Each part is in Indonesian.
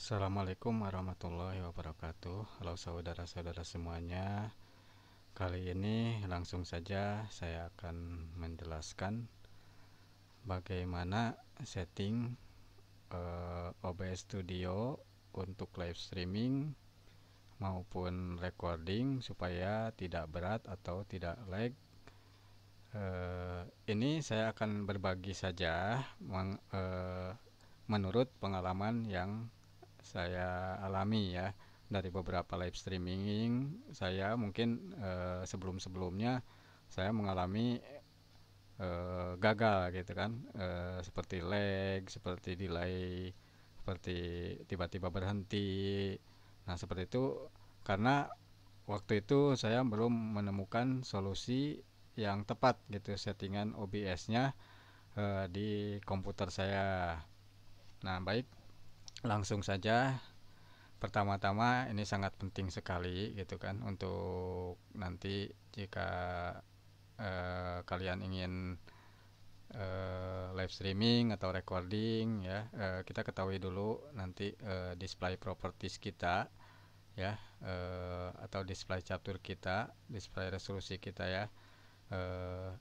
Assalamualaikum warahmatullahi wabarakatuh. Halo saudara-saudara semuanya. Kali ini langsung saja saya akan menjelaskan bagaimana setting OBS Studio untuk live streaming maupun recording supaya tidak berat atau tidak lag. Ini saya akan berbagi saja menurut pengalaman yang saya alami ya dari beberapa live streaming saya. Mungkin sebelum-sebelumnya saya mengalami gagal gitu kan, seperti lag, seperti delay, seperti tiba-tiba berhenti. Nah, seperti itu karena waktu itu saya belum menemukan solusi yang tepat gitu settingan OBS-nya di komputer saya. Nah, baik, langsung saja. Pertama-tama ini sangat penting sekali gitu kan untuk nanti jika kalian ingin live streaming atau recording ya, kita ketahui dulu nanti display properties kita ya, atau display capture kita, display resolusi kita ya, eh,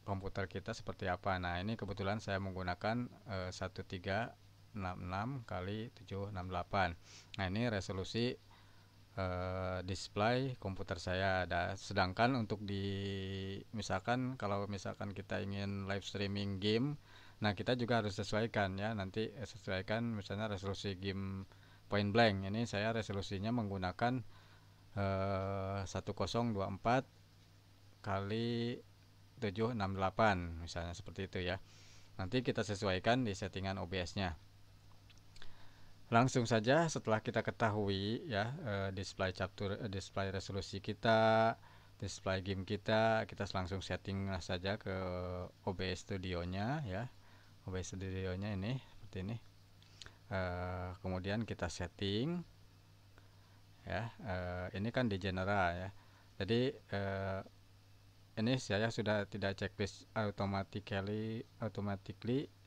komputer kita seperti apa. Nah, ini kebetulan saya menggunakan 1366 kali 768. Nah, ini resolusi display komputer saya ada. Sedangkan untuk di misalkan kalau misalkan kita ingin live streaming game, nah kita juga harus sesuaikan ya. Nanti sesuaikan misalnya resolusi game Point Blank. Ini saya resolusinya menggunakan 1024 kali 768 misalnya seperti itu ya. Nanti kita sesuaikan di settingan OBS-nya. Langsung saja setelah kita ketahui ya display capture, display resolusi kita, display game kita langsung setting saja ke OBS Studio-nya ya. OBS Studio-nya ini seperti ini. Kemudian kita setting ya. Ini kan di general ya. Jadi ini saya sudah tidak checklist automatically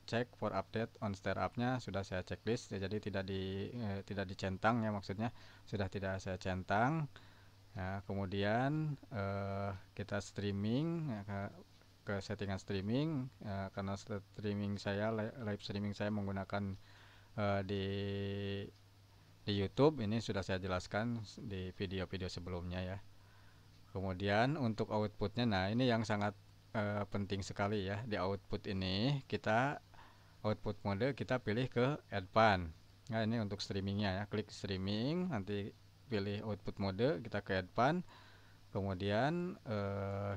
check for update on startup-nya sudah saya checklist ya, jadi tidak dicentang ya, maksudnya sudah tidak saya centang ya. Kemudian kita streaming ya, ke settingan streaming ya, karena streaming saya live streaming saya menggunakan di YouTube. Ini sudah saya jelaskan di video-video sebelumnya ya. Kemudian untuk outputnya, nah ini yang sangat penting sekali ya. Di output ini kita output mode kita pilih ke advance. Nah, ini untuk streamingnya ya. Klik streaming, nanti pilih output mode, kita ke advance. Kemudian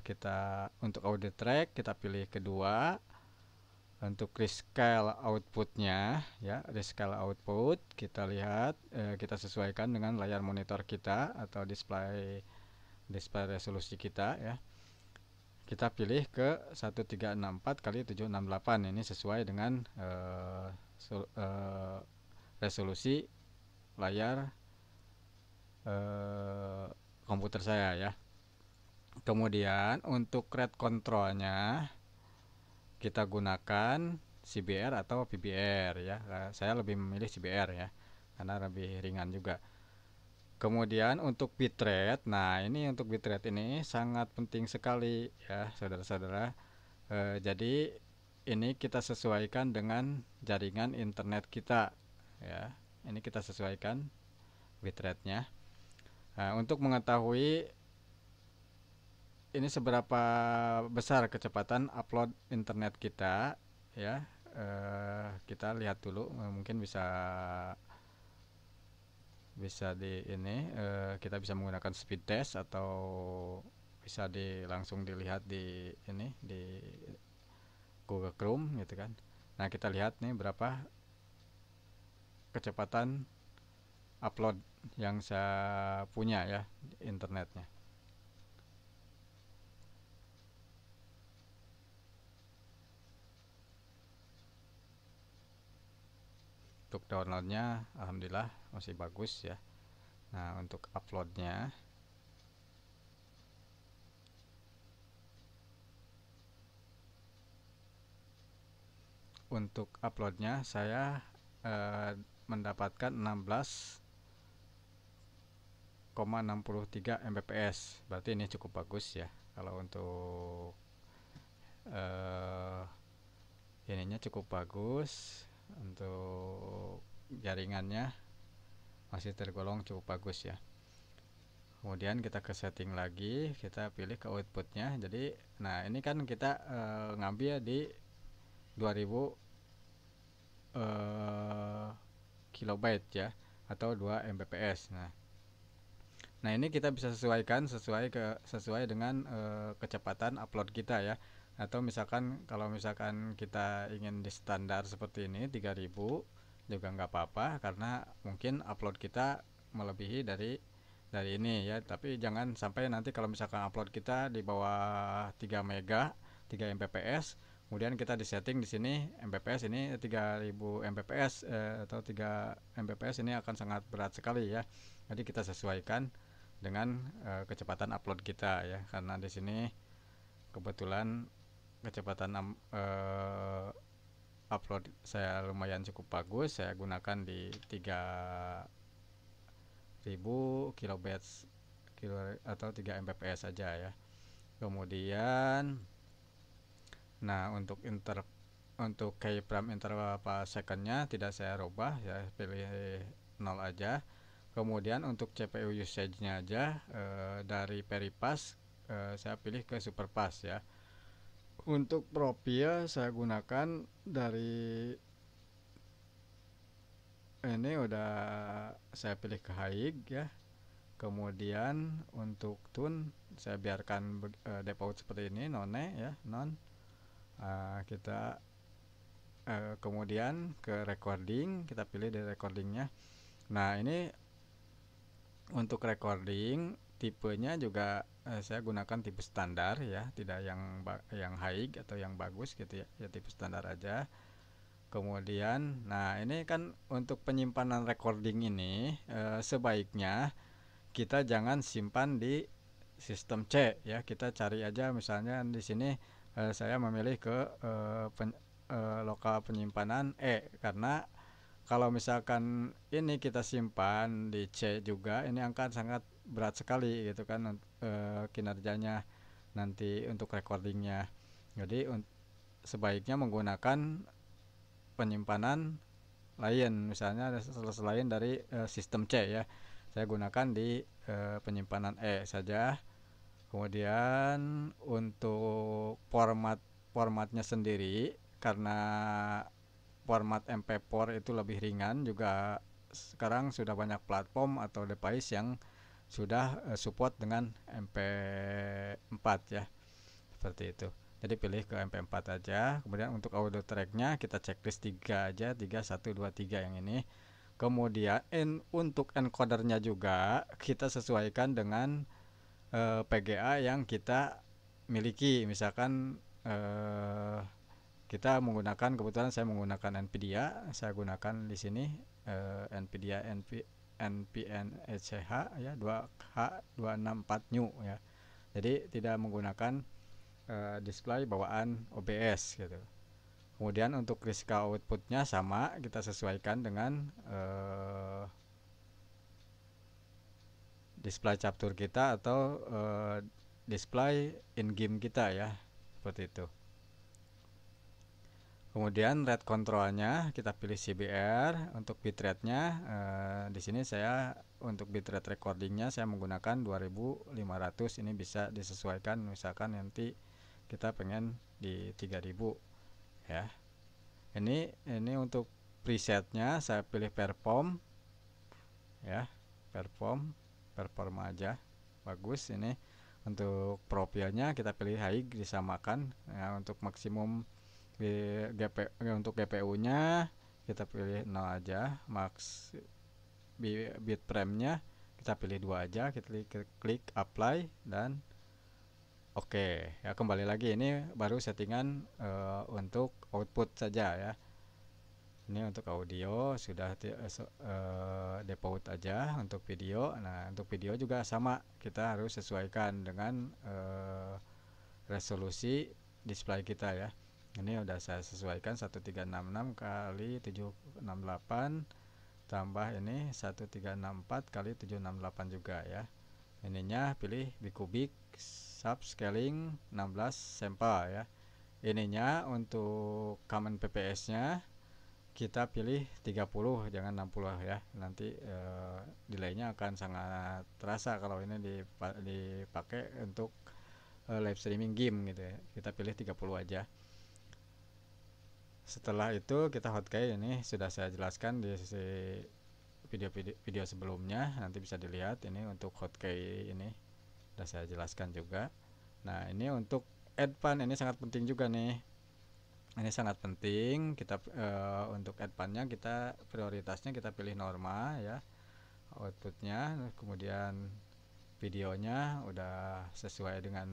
kita untuk audio track kita pilih kedua. Untuk rescale outputnya ya, rescale output kita lihat, kita sesuaikan dengan layar monitor kita atau display resolusi kita ya. Kita pilih ke 1364 kali 768. Ini sesuai dengan resolusi layar komputer saya ya. Kemudian untuk rate controlnya kita gunakan CBR atau PBR ya. Saya lebih memilih CBR ya karena lebih ringan juga. Kemudian untuk bitrate, nah ini untuk bitrate ini sangat penting sekali ya saudara-saudara. Jadi ini kita sesuaikan dengan jaringan internet kita ya. Ini kita sesuaikan bitrate-nya. Nah, untuk mengetahui ini seberapa besar kecepatan upload internet kita ya, kita lihat dulu. Mungkin bisa di ini kita bisa menggunakan speed test atau bisa langsung dilihat di ini di Google Chrome gitu kan. Nah, kita lihat nih berapa kecepatan upload yang saya punya ya internetnya. Untuk downloadnya alhamdulillah masih bagus ya. Nah, untuk uploadnya saya mendapatkan 16,63 Mbps. Berarti ini cukup bagus ya. Kalau untuk ininya cukup bagus, untuk jaringannya masih tergolong cukup bagus ya. Kemudian kita ke setting lagi, kita pilih ke outputnya. Jadi nah ini kan kita ngambil di 2000 kilobyte ya, atau 2 Mbps. Nah ini kita bisa sesuaikan sesuai dengan kecepatan upload kita ya. Atau misalkan kalau misalkan kita ingin di standar seperti ini 3000 juga nggak apa-apa, karena mungkin upload kita melebihi dari ini ya. Tapi jangan sampai nanti kalau misalkan upload kita di bawah 3 mega 3 Mbps, kemudian kita di setting di sini Mbps ini 3000 Mbps atau 3 Mbps, ini akan sangat berat sekali ya. Jadi kita sesuaikan dengan kecepatan upload kita ya, karena di sini kebetulan kecepatan upload saya lumayan cukup bagus. Saya gunakan di 3000 kilobytes atau 3 Mbps saja ya. Kemudian nah untuk keyframe interval per secondnya tidak saya rubah ya, pilih 0 aja. Kemudian untuk CPU usage-nya aja dari peripass saya pilih ke superpass ya. Untuk profil saya gunakan dari ini udah saya pilih ke high ya. Kemudian untuk tune saya biarkan default seperti ini, none ya, non. Kita kemudian ke recording, kita pilih dari recordingnya. Nah ini untuk recording tipenya juga saya gunakan tipe standar ya, tidak yang high atau yang bagus gitu ya, ya tipe standar aja. Kemudian nah ini kan untuk penyimpanan recording ini sebaiknya kita jangan simpan di sistem C ya. Kita cari aja misalnya di sini saya memilih ke lokal penyimpanan E, karena kalau misalkan ini kita simpan di C juga, ini akan sangat berat sekali gitu kan kinerjanya nanti untuk recordingnya. Jadi sebaiknya menggunakan penyimpanan lain, misalnya selain dari sistem C ya. Saya gunakan di penyimpanan E saja. Kemudian untuk formatnya sendiri, karena format MP4 itu lebih ringan, juga sekarang sudah banyak platform atau device yang sudah support dengan MP4 ya, seperti itu. Jadi pilih ke MP4 aja. Kemudian untuk audio tracknya kita checklist 3 aja, 3 1 2 3 yang ini. Kemudian untuk encodernya juga kita sesuaikan dengan PGA yang kita miliki. Misalkan kita menggunakan, kebetulan saya menggunakan NVIDIA, saya gunakan di sini NVIDIA NPN-ECH ya, 2H264 new ya. Jadi tidak menggunakan display bawaan OBS gitu. Kemudian untuk critical outputnya sama, kita sesuaikan dengan display capture kita atau display in game kita ya, seperti itu. Kemudian rate controlnya kita pilih CBR. Untuk bitrate-nya di sini saya untuk bitrate recordingnya saya menggunakan 2500. Ini bisa disesuaikan, misalkan nanti kita pengen di 3000 ya. Ini untuk presetnya saya pilih perform ya, perform aja, bagus. Ini untuk profilnya kita pilih high, disamakan ya. Untuk maksimum untuk GPU nya kita pilih 0 aja, max bit frame-nya kita pilih 2 aja, kita klik apply dan oke ya. Kembali lagi, ini baru settingan untuk output saja ya. Ini untuk audio sudah default aja. Untuk video, nah untuk video juga sama, kita harus sesuaikan dengan resolusi display kita ya. Ini udah saya sesuaikan 1366 kali 768 tambah ini 1364 kali 768 juga ya. Ininya pilih bikubik subscaling 16 sampel ya. Ininya untuk common PPS nya kita pilih 30, jangan 60 ya. Nanti delaynya akan sangat terasa kalau ini dipakai untuk live streaming game gitu ya. Kita pilih 30 aja. Setelah itu kita hotkey, ini sudah saya jelaskan di video sebelumnya, nanti bisa dilihat. Ini untuk hotkey ini sudah saya jelaskan juga. Nah, ini untuk add pan ini sangat penting juga nih. Ini sangat penting. Kita untuk add pannya kita prioritasnya kita pilih normal ya, outputnya, kemudian videonya udah sesuai dengan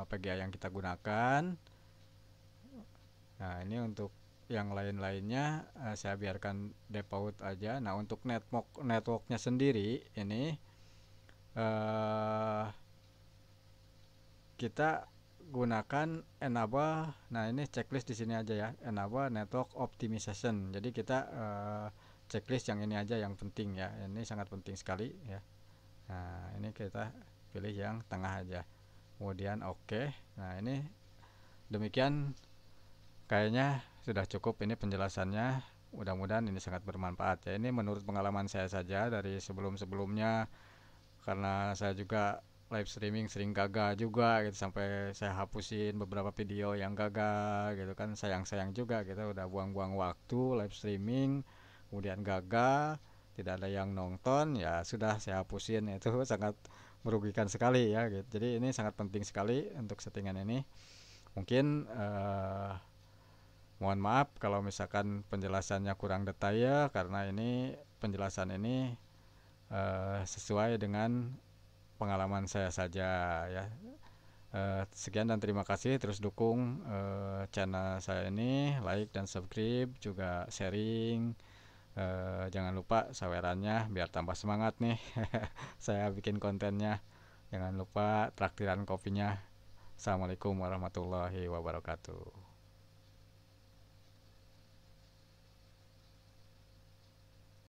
PGA yang kita gunakan. Nah, ini untuk yang lain-lainnya saya biarkan default aja. Nah, untuk networknya sendiri ini kita gunakan enable. Nah, ini checklist di sini aja ya, enable network optimization. Jadi kita checklist yang ini aja yang penting ya. Ini sangat penting sekali ya. Nah, ini kita pilih yang tengah aja. Kemudian oke. Nah, ini demikian. Kayaknya sudah cukup ini penjelasannya. Mudah-mudahan ini sangat bermanfaat ya. Ini menurut pengalaman saya saja dari sebelum-sebelumnya, karena saya juga live streaming sering gagal juga gitu, sampai saya hapusin beberapa video yang gagal gitu kan. Sayang juga, kita udah buang-buang waktu live streaming kemudian gagal, tidak ada yang nonton, ya sudah saya hapusin. Itu sangat merugikan sekali ya gitu. Jadi ini sangat penting sekali untuk settingan ini. Mungkin mohon maaf kalau misalkan penjelasannya kurang detail, karena ini penjelasan ini sesuai dengan pengalaman saya saja ya. Sekian dan terima kasih. Terus dukung channel saya ini, like dan subscribe, juga sharing. Jangan lupa sawerannya biar tambah semangat nih saya bikin kontennya. Jangan lupa traktiran kopinya. Assalamualaikum warahmatullahi wabarakatuh.